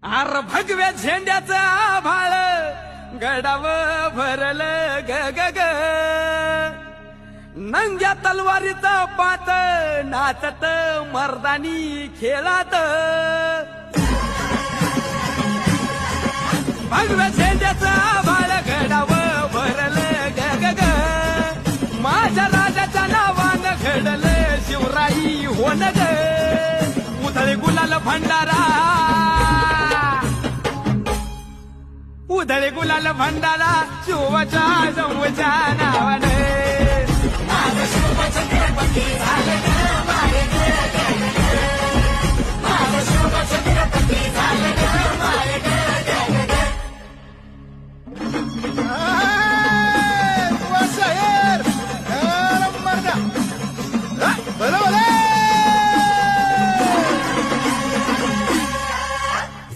R भगव्या झेंड्याचं आभाळ गडाव भरल ग ग ग नंग्या तलवारीचा पात नाचत मर्दानी खेळात भगव्या झेंड्याचं आभाळ गडाव भरल ग ग ग माझ्या राजाच्या नावानं घडल शिवराई होन ग उधळे गुलाल भंडारा उधळे गुलाल भंडारा शिवाच्या जवळच्या नावाने माझं शिवचंद्रपती झालं ग मारे ग